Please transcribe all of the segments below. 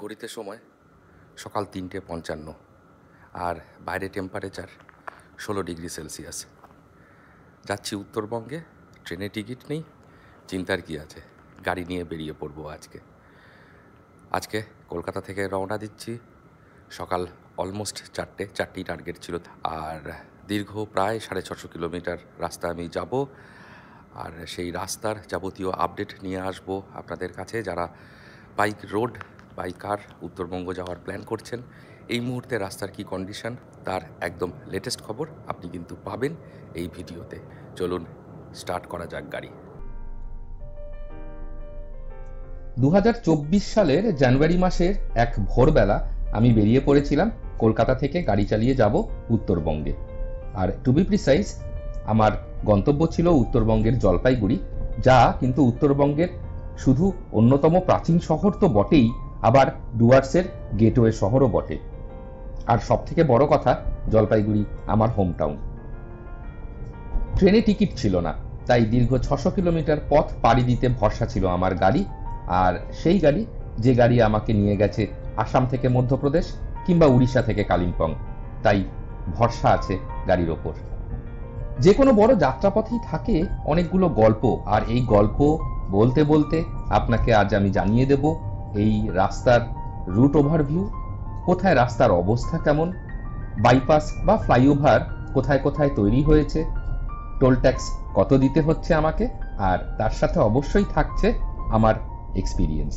ঘড়িতে সময় সকাল ৩:৫৫ আর বাইরে টেম্পারেচার ১৬°C। যাচ্ছি উত্তরবঙ্গে, ট্রেনে টিকিট নেই, চিন্তার কি আছে, গাড়ি নিয়ে বেরিয়ে পড়বো। আজকে কলকাতা থেকে রওনা দিচ্ছি সকাল অলমোস্ট 4টেই টার্গেট ছিল। আর দীর্ঘ প্রায় 650 কিলোমিটার রাস্তা আমি যাব, আর সেই রাস্তার যাবতীয় আপডেট নিয়ে আসব আপনাদের কাছে। যারা বাইকার উত্তরবঙ্গ যাওয়ার প্ল্যান করছেন, এই মুহূর্তে রাস্তার কি কন্ডিশন তার একদম লেটেস্ট খবর আপনি কিন্তু পাবেন এই ভিডিওতে। চলুন স্টার্ট করা যাক গাড়ি। 2024 সালের জানুয়ারি মাসের এক ভোরবেলা আমি বেরিয়ে পড়েছিলাম কলকাতা থেকে গাড়ি চালিয়ে যাব উত্তরবঙ্গে। আর টু বি প্রিসাইজ, আমার গন্তব্য ছিল উত্তরবঙ্গের জলপাইগুড়ি, যা কিন্তু উত্তরবঙ্গের শুধু অন্যতম প্রাচীন শহর তো বটেই, আবার ডুয়ার্সের গেটওয়ে শহরও বটে। আর সব থেকে বড় কথা, জলপাইগুড়ি আমার হোম টাউন। ট্রেনে টিকিট ছিল না, তাই দীর্ঘ 600 কিলোমিটার পথ পাড়ি দিতে ভরসা ছিল আমার গাড়ি। আর সেই গাড়ি, যে গাড়ি আমাকে নিয়ে গেছে আসাম থেকে মধ্যপ্রদেশ কিংবা উড়িষ্যা থেকে কালিম্পং, তাই ভরসা আছে গাড়ির ওপর। যে কোনো বড় যাত্রাপথেই থাকে অনেকগুলো গল্প, আর এই গল্প বলতে বলতে আপনাকে আজ আমি জানিয়ে দেব এই রাস্তার রুট ওভারভিউ, কোথায় রাস্তার অবস্থা কেমন, বাইপাস বা ফ্লাইওভার কোথায় কোথায় তৈরি হয়েছে, টোল ট্যাক্স কত দিতে হচ্ছে আমাকে, আর তার সাথে অবশ্যই থাকছে আমার এক্সপিরিয়েন্স।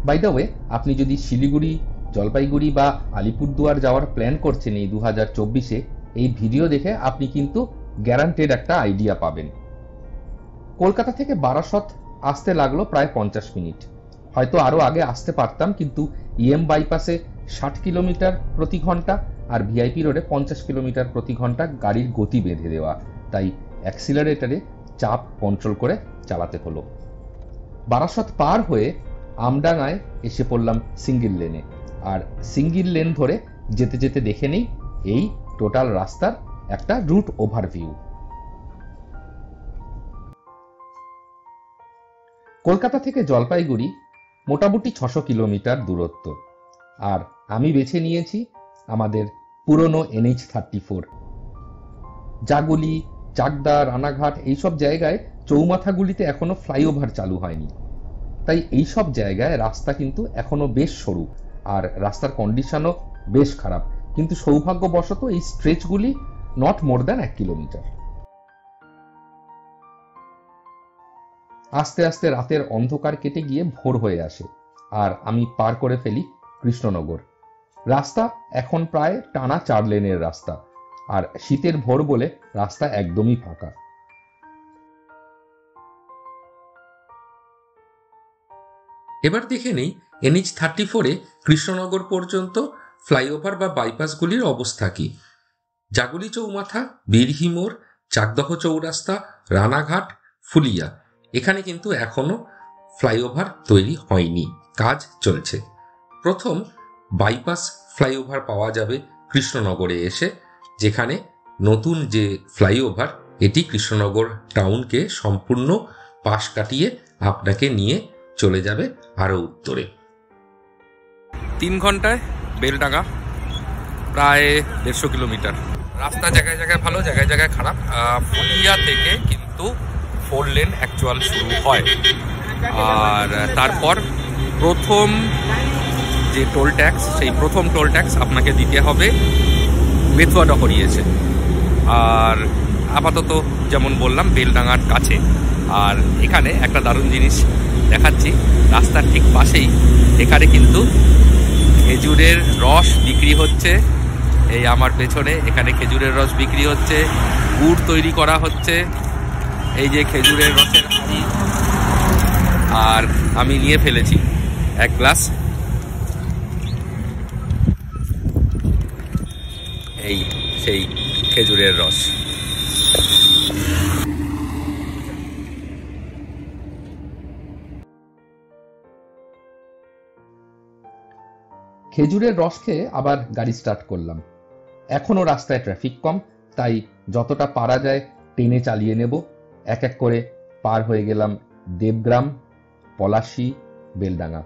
বাই দ্য ওয়ে, আপনি যদি শিলিগুড়ি, জলপাইগুড়ি বা আলিপুরদুয়ার যাওয়ার প্ল্যান করছেন এই 2024-এ, এই ভিডিও দেখে আপনি কিন্তু গ্যারান্টেড একটা আইডিয়া পাবেন। কলকাতা থেকে বারাসত আসতে লাগলো প্রায় 50 মিনিট। হয়তো আরো আগে আসতে পারতাম, কিন্তু ইএম বাইপাসে 60 কিলোমিটার প্রতি ঘন্টা আর ভিআইপি রোডে 50 কিলোমিটার প্রতি ঘন্টা গাড়ির গতি বেঁধে দেওয়া, তাই অ্যাক্সিলারেটরে চাপ কন্ট্রোল করে চালাতে হলো। বারাসত পার হয়ে আমডাঙ্গায় এসে পড়লাম সিঙ্গেল লেনে, আর সিঙ্গেল লেন ধরে যেতে যেতে দেখে নেই এই টোটাল রাস্তার একটা রুট ওভারভিউ। কলকাতা থেকে জলপাইগুড়ি মোটামুটি 600 কিলোমিটার দূরত্ব, আর আমি বেছে নিয়েছি আমাদের পুরনো NH-34। জাগুলি, চাকদা, রানাঘাট এইসব জায়গায় চৌমাথাগুলিতে এখনো ফ্লাইওভার চালু হয়নি, তাই এইসব জায়গায় রাস্তা কিন্তু এখনো বেশ সরু, আর রাস্তার কন্ডিশনও বেশ খারাপ। কিন্তু সৌভাগ্যবশত এই স্ট্রেচগুলি নট মোর দ্যান 1 কিলোমিটার। আস্তে আস্তে রাতের অন্ধকার কেটে গিয়ে ভোর হয়ে আসে, আর আমি পার করে ফেলি কৃষ্ণনগর। রাস্তা এখন প্রায় টানা 4 লেনের রাস্তা, আর শীতের ভোর বলে রাস্তা একদমই ফাঁকা। এবার দেখে নেই NH-34-এ কৃষ্ণনগর পর্যন্ত ফ্লাইওভার বা বাইপাসগুলির অবস্থা কি। জাগুলি চৌমাথা, বীরহি মোড়, চাকদহ চৌরাস্তা, রানাঘাট, ফুলিয়া, এখানে কিন্তু এখনো ফ্লাইওভার তৈরি হয়নি, কাজ চলছে। প্রথম বাইপাস ফ্লাইওভার পাওয়া যাবে কৃষ্ণনগরে এসে, যেখানে নতুন যে ফ্লাইওভার, এটি কৃষ্ণনগর টাউনকে সম্পূর্ণ পাশ কাটিয়ে আপনাকে নিয়ে চলে যাবে আরো উত্তরে। 3 ঘন্টায় বেলডাঙ্গা, প্রায় 150 কিলোমিটার। রাস্তা জায়গায় জায়গায় ভালো, জায়গায় জায়গায় খারাপ। ফুলিয়া থেকে কিন্তু 4 লেন অ্যাকচুয়াল শুরু হয়, আর তারপর প্রথম যে টোল ট্যাক্স, সেই প্রথম টোল ট্যাক্স আপনাকে দিতে হবে বেতুয়াডহরি এসে। আর আপাতত যেমন বললাম বেলডাঙ্গার কাছে। আর এখানে একটা দারুণ জিনিস দেখাচ্ছি, রাস্তার ঠিক পাশেই এখানে কিন্তু খেজুরের রস বিক্রি হচ্ছে। এই আমার পেছনে এখানে খেজুরের রস বিক্রি হচ্ছে, গুড় তৈরি করা হচ্ছে। এই যে খেজুরের রসের হাঁড়ি, আর আমি নিয়ে ফেলেছি 1 গ্লাস। এই সেই খেজুরের রস। খেজুরের রস খেয়ে আবার গাড়ি স্টার্ট করলাম। এখনো রাস্তায় ট্রাফিক কম, তাই যতটা পারা যায় টেনে চালিয়ে নেব। এক এক করে পার হয়ে গেলাম দেবগ্রাম, পলাশী, বেলডাঙ্গা।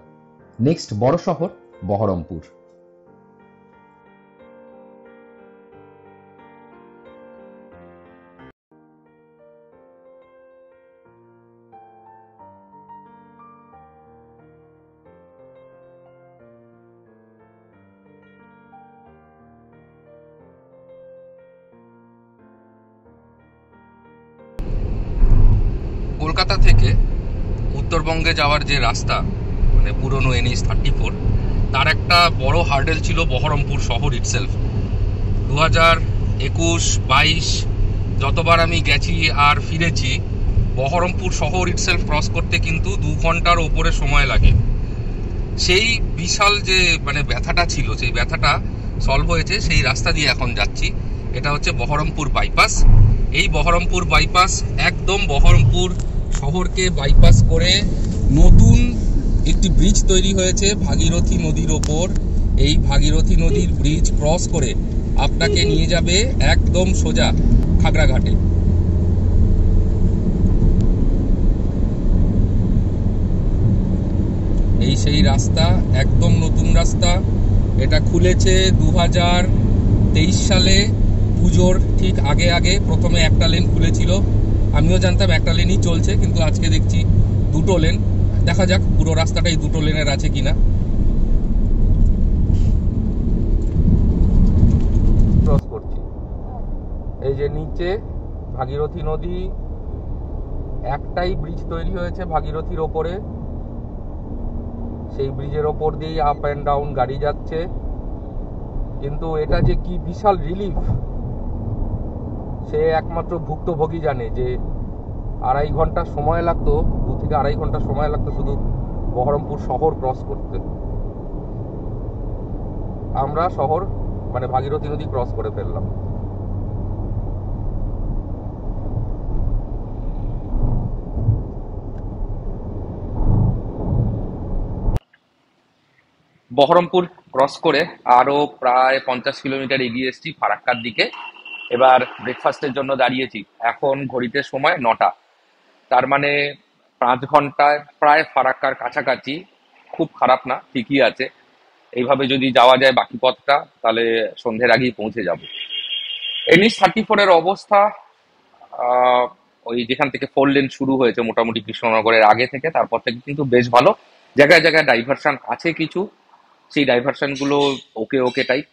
নেক্সট বড় শহর বহরমপুর। কলকাতা থেকে উত্তরবঙ্গে যাওয়ার যে রাস্তা, মানে পুরনো NH-34, তার একটা বড় হার্ডেল ছিল বহরমপুর শহর ইটসেলফ। 2021-22 যতবার আমি গেছি আর ফিরেছি, বহরমপুর শহর ইটসেলফ ক্রস করতে কিন্তু 2 ঘন্টার ওপরে সময় লাগে। সেই বিশাল যে মানে ব্যথাটা ছিল, সেই ব্যথাটা সলভ হয়েছে, সেই রাস্তা দিয়ে এখন যাচ্ছি। এটা হচ্ছে বহরমপুর বাইপাস। এই বহরমপুর বাইপাস একদম বহরমপুর শহরকে বাইপাস করে নতুন একটি ব্রিজ তৈরি হয়েছে ভাগীরথী নদীর ওপর। এই ভাগীরথী নদীর ব্রিজ ক্রস করে আপনাকে নিয়ে যাবে একদম সোজা খাগড়াঘাটে। এই সেই রাস্তা, একদম নতুন রাস্তা। এটা খুলেছে 2023 সালে, পুজোর ঠিক আগে আগে। প্রথমে একটা লেন খুলেছিল, আমিও জানতাম একটা লেনই চলছে, কিন্তু আজকে দেখছি 2টো লেন। দেখা যাক পুরো রাস্তাটাই 2টো লেনের আছে কিনা। ক্রস করছি, এই যে নিচে ভাগীরথী নদী, একটাই ব্রিজ তৈরি হয়েছে ভাগীরথীর ওপরে। সেই ব্রিজের ওপর দিয়েই আপ অ্যান্ড ডাউন গাড়ি যাচ্ছে। কিন্তু এটা যে কি বিশাল রিলিফ, সে একমাত্র ভুক্তভোগী জানে। যে 2.5 ঘন্টা সময় লাগতো, 2 থেকে 2.5 ঘন্টা সময় লাগতো শুধু বহরমপুর শহর ক্রস করতে। আমরা শহর মানে ভাগীরথী নদী ক্রস করে ফেললাম। বহরমপুর ক্রস করে আরো প্রায় 50 কিলোমিটার এগিয়ে এসেছি ফারাক্কার দিকে। এবার ব্রেকফাস্টের জন্য দাঁড়িয়েছি। এখন ঘড়িতে সময় 9টা, তার মানে 5 ঘন্টায় প্রায় ফারাক্কার কাছাকাছি। খুব খারাপ না, ঠিকই আছে। এইভাবে যদি যাওয়া যায় বাকি পথটা, তাহলে সন্ধ্যের আগেই পৌঁছে যাব। NH-34 এর অবস্থা ওই যেখান থেকে 4 লেন শুরু হয়েছে মোটামুটি কৃষ্ণনগরের আগে থেকে, তারপর থেকে কিন্তু বেশ ভালো। জায়গায় জায়গায় ডাইভারশন আছে কিছু, সেই ডাইভারশন গুলো ওকে ওকে টাইপ।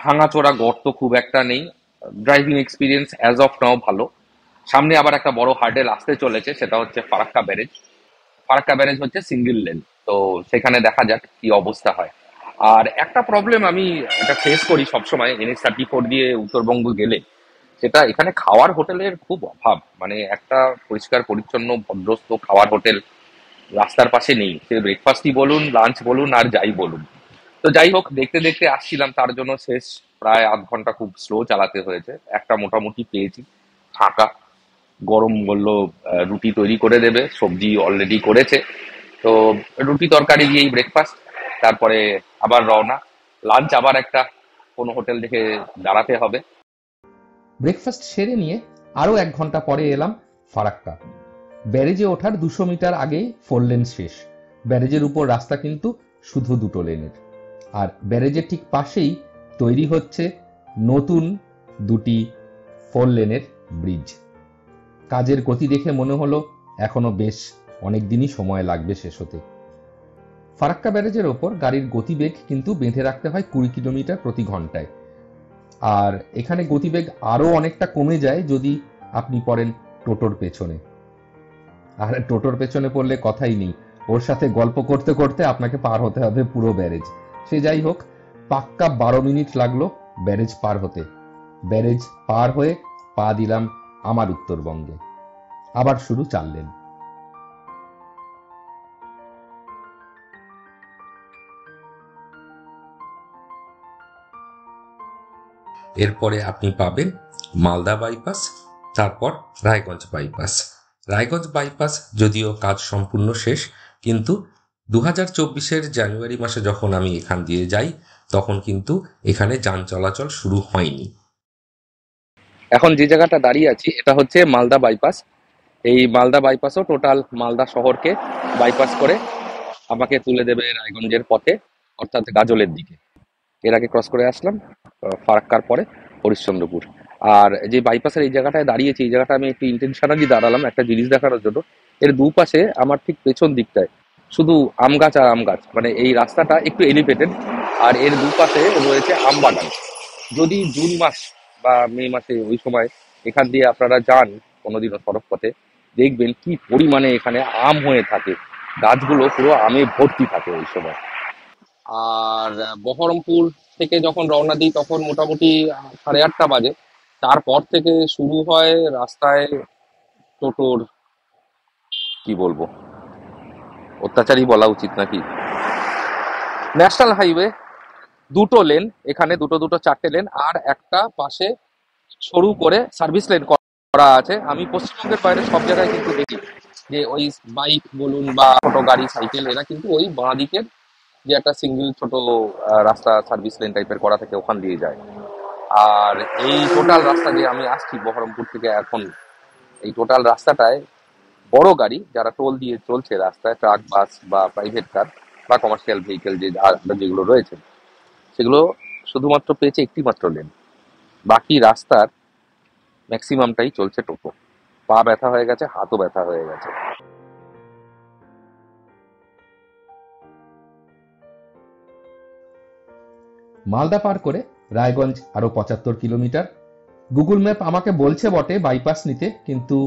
ভাঙাচোরা গর্ত খুব একটা নেই। ড্রাইভিং এক্সপিরিয়েন্স অ্যাজ অফ নাও ভালো। সামনে আবার একটা বড় হার্ডেল আসতে চলেছে, সেটা হচ্ছে ফারাক্কা ব্যারেজ। ফারাক্কা ব্যারেজ হচ্ছে সিঙ্গেল লেন, তো সেখানে দেখা যাক কি অবস্থা হয়। আর একটা প্রবলেম আমি এটা ফেস করি সবসময় NH-34 দিয়ে উত্তরবঙ্গ গেলে, সেটা এখানে খাওয়ার হোটেলের খুব অভাব। মানে একটা পরিষ্কার পরিচ্ছন্ন ভদ্রস্থ খাওয়ার হোটেল রাস্তার পাশে নেই। সে ব্রেকফাস্টই বলুন, লাঞ্চ বলুন, আর যাই বলুন। তো যাই হোক, দেখতে দেখতে আসছিলাম, তার জন্য শেষ প্রায় আধ ঘন্টা খুব স্লো চালাতে হয়েছে। একটা মোটামুটি পেয়েছি ফাঁকা, গরম বললো রুটি তৈরি করে দেবে, সবজি অলরেডি করেছে। তো রুটি তরকারি দিয়েই ব্রেকফাস্ট, তারপরে আবার রওনা। লাঞ্চ আবার একটা কোনো হোটেল দেখে দাঁড়াতে হবে। ব্রেকফাস্ট সেরে নিয়ে আরো 1 ঘন্টা পরে এলাম ফারাক্কা। ব্যারেজে ওঠার 200 মিটার আগেই 4 লেন শেষ। ব্যারেজের উপর রাস্তা কিন্তু শুধু 2টো লেনের। আর ব্যারেজের ঠিক পাশেই তৈরি হচ্ছে নতুন 2টি 4 লেনের ব্রিজ। কাজের গতি দেখে মনে হলো এখনো বেশ অনেক দিনই সময় লাগবে শেষ হতে। ফারাক্কা ব্যারেজের ওপর গাড়ির গতিবেগ কিন্তু বেঁধে রাখতে হয় 20 কিলোমিটার প্রতি ঘন্টায়। আর এখানে গতিবেগ আরো অনেকটা কমে যায় যদি আপনি পড়েন টোটোর পেছনে। আর টোটোর পেছনে পড়লে কথাই নেই, ওর সাথে গল্প করতে করতে আপনাকে পার হতে হবে পুরো ব্যারেজ। সে যাই হোক, পাক্কা 12 মিনিট লাগলো ব্যারেজ পার হতে। ব্যারেজ পার হয়ে পা দিলাম আমার উত্তরবঙ্গে। আবার শুরু 4 লেন। এরপরে আপনি পাবেন মালদা বাইপাস, তারপর রায়গঞ্জ বাইপাস। রায়গঞ্জ বাইপাস যদিও কাজ সম্পূর্ণ শেষ, কিন্তু 2024-এর জানুয়ারি মাসে যখন আমি এখান দিয়ে যাই, তখন কিন্তু এখানে যান চলাচল শুরু হয়নি। এখন যে জায়গাটা দাঁড়িয়ে আছি এটা হচ্ছে মালদা বাইপাস। এই মালদা বাইপাসও টোটাল মালদা শহরকে বাইপাস করে আমাকে তুলে দেবে রায়গঞ্জের পথে, অর্থাৎ গাজলের দিকে। এর আগে ক্রস করে আসলাম ফারাক্কার পরে হরিশ্চন্দ্রপুর। আর যে বাইপাসের এই জায়গাটায় দাঁড়িয়েছি, এই জায়গাটা আমি একটু ইন্টেনশনালি দাঁড়ালাম একটা জিনিস দেখানোর জন্য। এর দুপাশে আমার ঠিক পেছন দিকটায় শুধু আম গাছ আর আম গাছ, মানে এই রাস্তাটা একটু এলিভেটেড, আর এর দুপাশে রয়েছে আম বাগান। যদি জুন মাস বা মে মাসে ওই সময় এখান দিয়ে আপনারা যান কোনোদিনও সড়ক পথে, দেখবেন কি পরিমাণে এখানে আম হয়ে থাকে, গাছগুলো পুরো আমে ভর্তি থাকে ওই সময়। আর বহরমপুর থেকে যখন রওনা দিই তখন মোটামুটি 8:30 বাজে। তারপর থেকে শুরু হয় রাস্তায় টোটোর, কি বলবো, অত্যাচারই বলা উচিত নাকি। ন্যাশনাল হাইওয়ে, দুটো লেন এখানে, দুটো দুটো চারটে লেন, আর একটা পাশে সরু করে সার্ভিস লেন করা আছে। আমি পশ্চিমবঙ্গের বাইরে সব জায়গায় কিন্তু দেখি যে ওই বাইক বলুন বা ছোট গাড়ি সাইকেল, এরা কিন্তু ওই বাঁ দিকের যে একটা সিঙ্গেল ছোট রাস্তা সার্ভিস লেন টাইপের করা থাকে ওখান দিয়ে যায়। আর এই টোটাল রাস্তা যে আমি আসছি বহরমপুর থেকে এখন, এই টোটাল রাস্তাটায় বড় গাড়ি যারা টোল দিয়ে চলছে রাস্তায়, ট্রাক, বাস বা প্রাইভেট কার বা কমার্শিয়াল ভেহিকেল যে যেগুলো রয়েছে, সেগুলো শুধুমাত্র পেয়েছে একটি মাত্র লেন। বাকি রাস্তার ম্যাক্সিমামটাই চলছে টোটো। পা ব্যথা হয়ে গেছে, হাতও ব্যথা হয়ে গেছে। মালদা পার করে রায়গঞ্জ আরো 75 কিলোমিটার। গুগল ম্যাপ আমাকে বলছে বটে বাইপাস নিতে, কিন্তু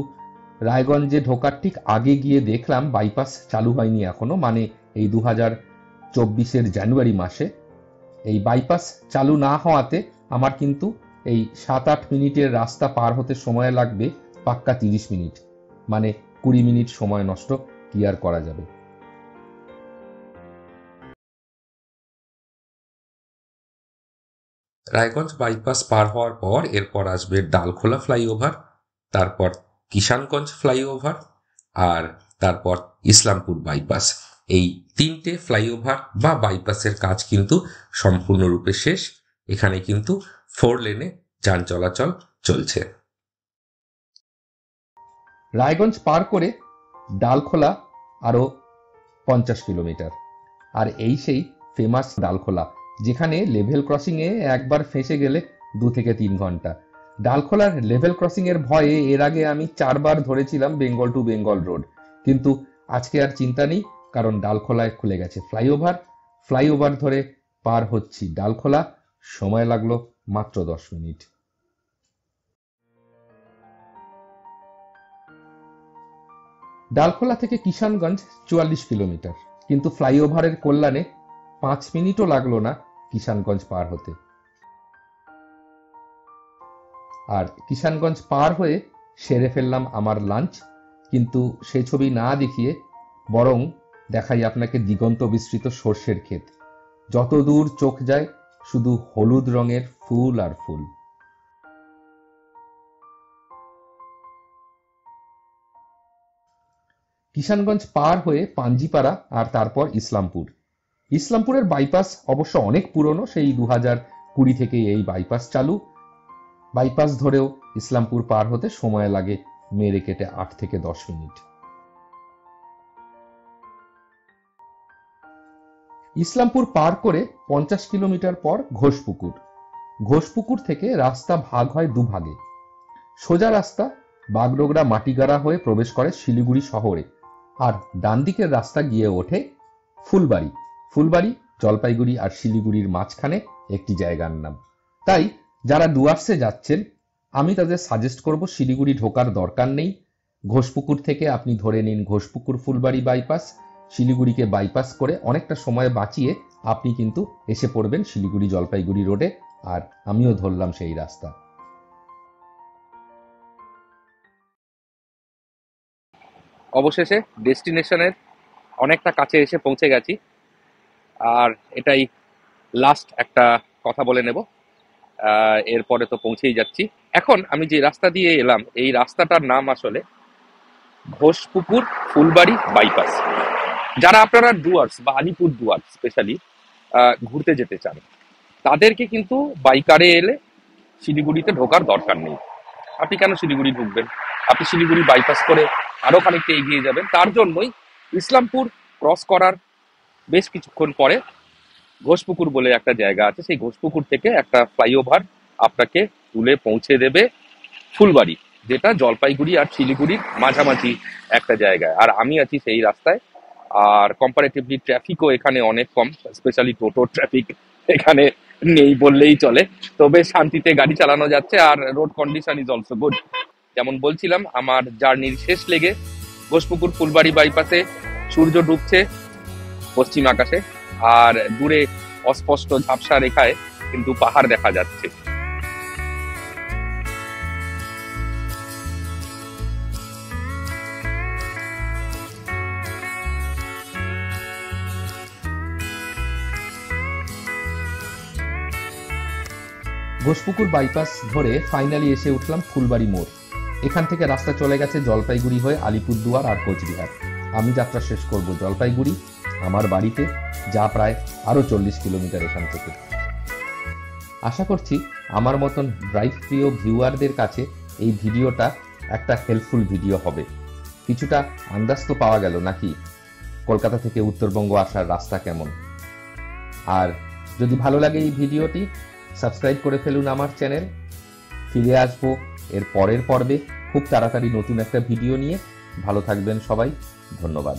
রায়গঞ্জে ঢোকার ঠিক আগে গিয়ে দেখলাম বাইপাস চালু হয়নি এখনো, মানে এই 2024-এর জানুয়ারি মাসে। এই বাইপাস চালু না হওয়াতে আমার কিন্তু এই 7-8 মিনিটের রাস্তা পার হতে সময় লাগবে পাক্কা 30 মিনিট, মানে 20 মিনিট সময় নষ্ট কি আর করা যাবে। রায়গঞ্জ বাইপাস পার হওয়ার পর এরপর আসবে ডালখোলা ফ্লাইওভার, তারপর কিষানগঞ্জ ফ্লাইওভার, আর তারপর ইসলামপুর বাইপাস। এই 3টে ফ্লাইওভার বা বাইপাসের কাজ কিন্তু সম্পূর্ণরূপে শেষ। এখানে কিন্তু 4 লেনে যান চলাচল চলছে। রায়গঞ্জ পার করে ডালখোলা আরো 50 কিলোমিটার। আর এই সেই ফেমাস ডালখোলা, যেখানে লেভেল ক্রসিং এ একবার ফেঁসে গেলে 2 থেকে 3 ঘন্টা। ডালখোলার লেভেল ক্রসিং এর ভয়ে এর আগে আমি 4 বার ধরেছিলাম বেঙ্গল টু বেঙ্গল রোড, কিন্তু আজকে আর চিন্তা নেই, কারণ ডালখোলায় খুলে গেছে ফ্লাইওভার। ফ্লাইওভার ধরে পার হচ্ছি ডালখোলা, সময় লাগলো মাত্র 10 মিনিট। ডালখোলা থেকে কিষানগঞ্জ 44 কিলোমিটার, কিন্তু ফ্লাইওভারের কল্যাণে 5 মিনিটও লাগলো না কিষানগঞ্জ পার হতে। আর কিষানগঞ্জ পার হয়ে সেরে ফেললাম আমার লাঞ্চ, কিন্তু সে ছবি না দেখিয়ে বরং দেখাই আপনাকে দিগন্ত বিস্তৃত সর্ষের ক্ষেত। যত দূর চোখ যায় শুধু হলুদ রঙের ফুল আর ফুল। কিষানগঞ্জ পার হয়ে পাঞ্জিপাড়া আর তারপর ইসলামপুর। ইসলামপুরের বাইপাস অবশ্য অনেক পুরনো, সেই 2020 থেকে এই বাইপাস চালু। বাইপাস ধরেও ইসলামপুর পার হতে সময় লাগে মেরে কেটে 8 থেকে 10 মিনিট। ইসলামপুর পার করে 50 কিলোমিটার পর ঘোষপুকুর। ঘোষপুকুর থেকে রাস্তা ভাগ হয় দুভাগে। সোজা রাস্তা বাগডোগরা মাটিগাড়া হয়ে প্রবেশ করে শিলিগুড়ি শহরে, আর ডান দিকের রাস্তা গিয়ে ওঠে ফুলবাড়ি। ফুলবাড়ি জলপাইগুড়ি আর শিলিগুড়ির মাঝখানে একটি জায়গার নাম। তাই যারা ডুয়ার্সে যাচ্ছেন আমি তাদের সাজেস্ট করব শিলিগুড়ি ঢোকার দরকার নেই। ঘোষপুকুর থেকে আপনি ধরে নিন ঘোষপুকুর ফুলবাড়ি বাইপাস। শিলিগুড়িকে বাইপাস করে অনেকটা সময় বাঁচিয়ে আপনি কিন্তু এসে পড়বেন শিলিগুড়ি জলপাইগুড়ি রোডে, আর আমিও ধরলাম সেই রাস্তা। অবশেষে ডেস্টিনেশনের অনেকটা কাছে এসে পৌঁছে গেছি, আর এটাই লাস্ট একটা কথা বলে নেব। এরপরে তো পৌঁছেই যাচ্ছি। এখন আমি যে রাস্তা দিয়ে এলাম, এই রাস্তাটার নাম আসলে ঘোষপুকুর ফুলবাড়ি বাইপাস। যারা আপনারা ডুয়ার্স বা আলিপুর ডুয়ার্স স্পেশালি ঘুরতে যেতে চান, তাদেরকে কিন্তু বাইকারে এলে শিলিগুড়িতে ঢোকার দরকার নেই। আপনি কেন শিলিগুড়ি ঢুকবেন? আপনি শিলিগুড়ি বাইপাস করে আরো খানিকটা এগিয়ে যাবেন। তার জন্যই ইসলামপুর ক্রস করার বেশ কিছুক্ষণ পরে ঘোষপুকুর বলে একটা জায়গা আছে, সেই ঘোষপুকুর থেকে একটা ফ্লাইওভার আপনাকে তুলে পৌঁছে দেবে ফুলবাড়ি, যেটা জলপাইগুড়ি আর শিলিগুড়ির মাঝামাঝি একটা জায়গায়। আর আমি আছি সেই রাস্তায়। আর কম্পারেটিভলি ট্রাফিকও এখানে অনেক কম, স্পেশালি টোটো ট্রাফিক এখানে নেই বললেই চলে। তো বেশ শান্তিতে গাড়ি চালানো যাচ্ছে, আর road condition is also good. যেমন বলছিলাম, আমার জার্নির শেষ লেগে ঘোষপুকুর ফুলবাড়ি বাইপাসে সূর্য ডুবছে পশ্চিম আকাশে, আর দূরে অস্পষ্ট ঝাপসা রেখায় কিন্তু পাহাড় দেখা যাচ্ছে। ঘোষপুকুর বাইপাস ধরে ফাইনালি এসে উঠলাম ফুলবাড়ি মোড়। এখান থেকে রাস্তা চলে গেছে জলপাইগুড়ি হয়ে আলিপুরদুয়ার আর কোচবিহার। আমি যাত্রা শেষ করব জলপাইগুড়ি, আমার বাড়িতে, যা প্রায় আরও 40 কিলোমিটার এখান থেকে। আশা করছি আমার মতন ড্রাইভ প্রিয় ভিউয়ারদের কাছে এই ভিডিওটা একটা হেল্পফুল ভিডিও হবে। কিছুটা আন্দাজ তো পাওয়া গেল নাকি কলকাতা থেকে উত্তরবঙ্গ আসার রাস্তা কেমন। আর যদি ভালো লাগে এই ভিডিওটি, সাবস্ক্রাইব করে ফেলুন আমার চ্যানেল। ফিরে আসবো এর পরের পর্বে খুব তাড়াতাড়ি নতুন একটা ভিডিও নিয়ে। ভালো থাকবেন সবাই, ধন্যবাদ।